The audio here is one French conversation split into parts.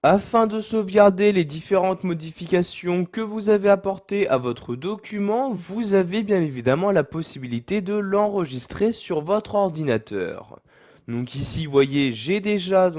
Afin de sauvegarder les différentes modifications que vous avez apportées à votre document, vous avez bien évidemment la possibilité de l'enregistrer sur votre ordinateur. Donc ici, vous voyez, j'ai déjà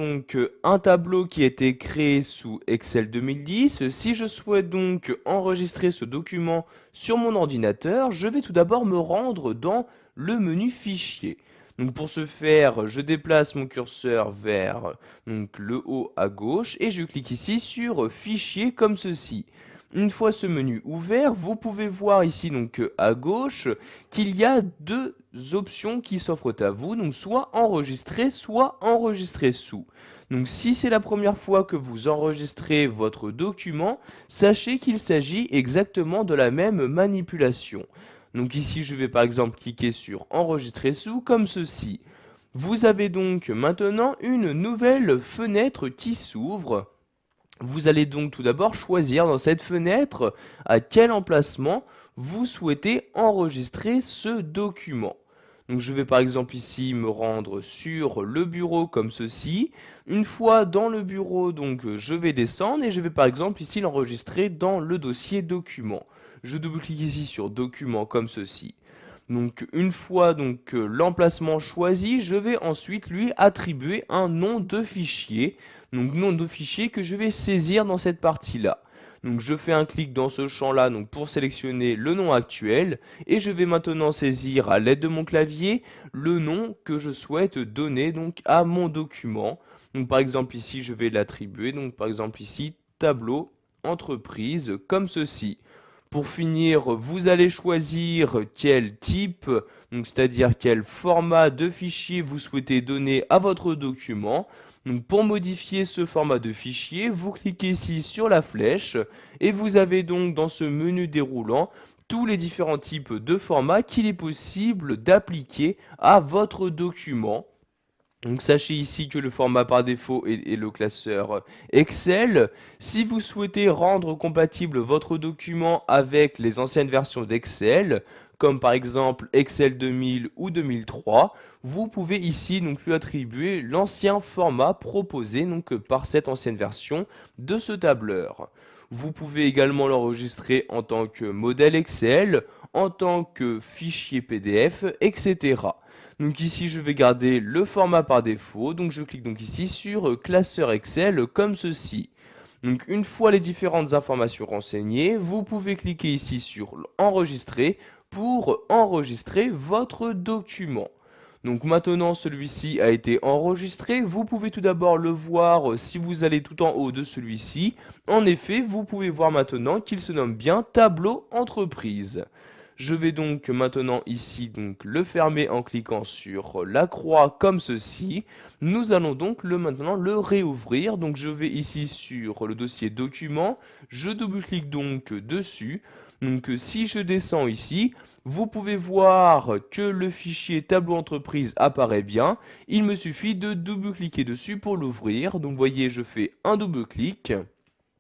un tableau qui a été créé sous Excel 2010. Si je souhaite donc enregistrer ce document sur mon ordinateur, je vais tout d'abord me rendre dans le menu Fichier. Donc pour ce faire, je déplace mon curseur vers le haut à gauche et je clique ici sur Fichier comme ceci. Une fois ce menu ouvert, vous pouvez voir ici à gauche qu'il y a deux options qui s'offrent à vous, donc soit enregistrer sous. Donc si c'est la première fois que vous enregistrez votre document, sachez qu'il s'agit exactement de la même manipulation. Donc ici je vais par exemple cliquer sur enregistrer sous comme ceci. Vous avez donc maintenant une nouvelle fenêtre qui s'ouvre. Vous allez donc tout d'abord choisir dans cette fenêtre à quel emplacement vous souhaitez enregistrer ce document. Donc je vais par exemple ici me rendre sur le bureau comme ceci. Une fois dans le bureau, je vais descendre et je vais par exemple ici l'enregistrer dans le dossier document. Je double-clique ici sur document comme ceci. Donc une fois l'emplacement choisi, je vais ensuite lui attribuer un nom de fichier. Donc nom de fichier que je vais saisir dans cette partie-là. Donc je fais un clic dans ce champ-là pour sélectionner le nom actuel et je vais maintenant saisir à l'aide de mon clavier le nom que je souhaite donner à mon document. Donc par exemple ici je vais l'attribuer, donc par exemple ici tableau entreprise comme ceci. Pour finir, vous allez choisir quel type, c'est-à-dire quel format de fichier vous souhaitez donner à votre document. Donc pour modifier ce format de fichier, vous cliquez ici sur la flèche et vous avez donc dans ce menu déroulant tous les différents types de formats qu'il est possible d'appliquer à votre document. Donc sachez ici que le format par défaut est le classeur Excel. Si vous souhaitez rendre compatible votre document avec les anciennes versions d'Excel, comme par exemple Excel 2000 ou 2003, vous pouvez ici lui attribuer l'ancien format proposé par cette ancienne version de ce tableur. Vous pouvez également l'enregistrer en tant que modèle Excel, en tant que fichier PDF, etc. Donc ici je vais garder le format par défaut, donc je clique ici sur classeur Excel comme ceci. Donc une fois les différentes informations renseignées, vous pouvez cliquer ici sur enregistrer pour enregistrer votre document. Donc maintenant celui-ci a été enregistré, vous pouvez tout d'abord le voir si vous allez tout en haut de celui-ci. En effet, vous pouvez voir maintenant qu'il se nomme bien tableau entreprise. Je vais donc maintenant ici le fermer en cliquant sur la croix comme ceci. Nous allons donc maintenant le réouvrir. Donc je vais ici sur le dossier document, je double-clique donc dessus. Donc si je descends ici, vous pouvez voir que le fichier tableau entreprise apparaît bien. Il me suffit de double-cliquer dessus pour l'ouvrir. Donc vous voyez, je fais un double-clic.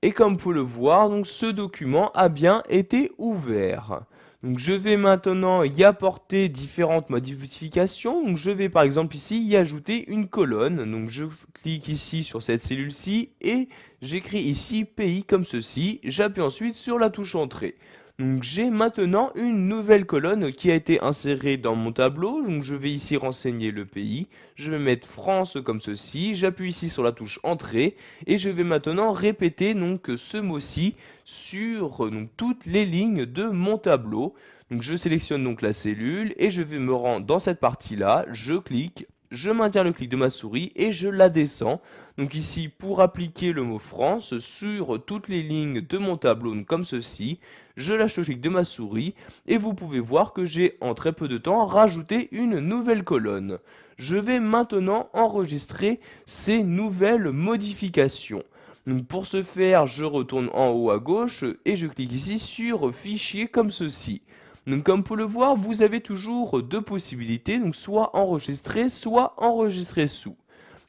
Et comme vous pouvez le voir, ce document a bien été ouvert. Donc je vais maintenant y apporter différentes modifications. Donc je vais par exemple ici y ajouter une colonne. Donc je clique ici sur cette cellule-ci et j'écris ici pays comme ceci. J'appuie ensuite sur la touche entrée. Donc j'ai maintenant une nouvelle colonne qui a été insérée dans mon tableau. Donc je vais ici renseigner le pays. Je vais mettre France comme ceci. J'appuie ici sur la touche entrée et je vais maintenant répéter ce mot-ci sur toutes les lignes de mon tableau. Donc je sélectionne la cellule et je vais me rendre dans cette partie-là. Je clique. Je maintiens le clic de ma souris et je la descends. Donc ici, pour appliquer le mot France sur toutes les lignes de mon tableau, comme ceci, je lâche le clic de ma souris et vous pouvez voir que j'ai en très peu de temps rajouté une nouvelle colonne. Je vais maintenant enregistrer ces nouvelles modifications. Donc pour ce faire, je retourne en haut à gauche et je clique ici sur Fichier comme ceci. Donc comme vous pouvez le voir, vous avez toujours deux possibilités, donc soit enregistrer sous.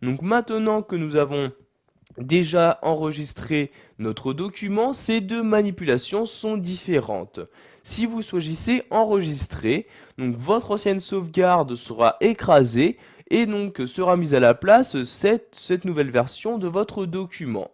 Donc maintenant que nous avons déjà enregistré notre document, ces deux manipulations sont différentes. Si vous choisissez enregistrer, votre ancienne sauvegarde sera écrasée et sera mise à la place cette nouvelle version de votre document.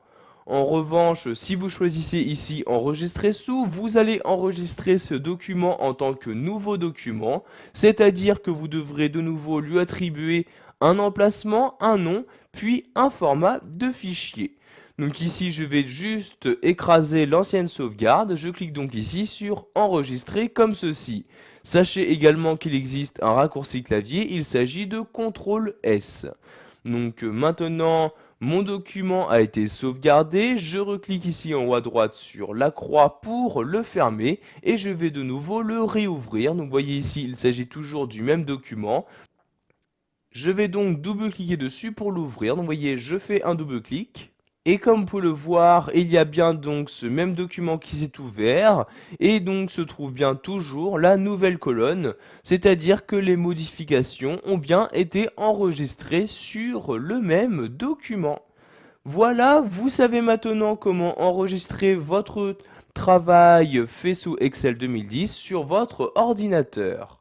En revanche, si vous choisissez ici enregistrer sous, vous allez enregistrer ce document en tant que nouveau document, c'est-à-dire que vous devrez de nouveau lui attribuer un emplacement, un nom, puis un format de fichier. Donc ici, je vais juste écraser l'ancienne sauvegarde. Je clique donc ici sur enregistrer comme ceci. Sachez également qu'il existe un raccourci clavier, il s'agit de CTRL S. Donc maintenant, mon document a été sauvegardé, je reclique ici en haut à droite sur la croix pour le fermer et je vais de nouveau le réouvrir. Donc vous voyez ici, il s'agit toujours du même document. Je vais donc double-cliquer dessus pour l'ouvrir. Donc vous voyez, je fais un double-clic. Et comme vous pouvez le voir, il y a bien donc ce même document qui s'est ouvert, et donc se trouve bien toujours la nouvelle colonne, c'est-à-dire que les modifications ont bien été enregistrées sur le même document. Voilà, vous savez maintenant comment enregistrer votre travail fait sous Excel 2010 sur votre ordinateur.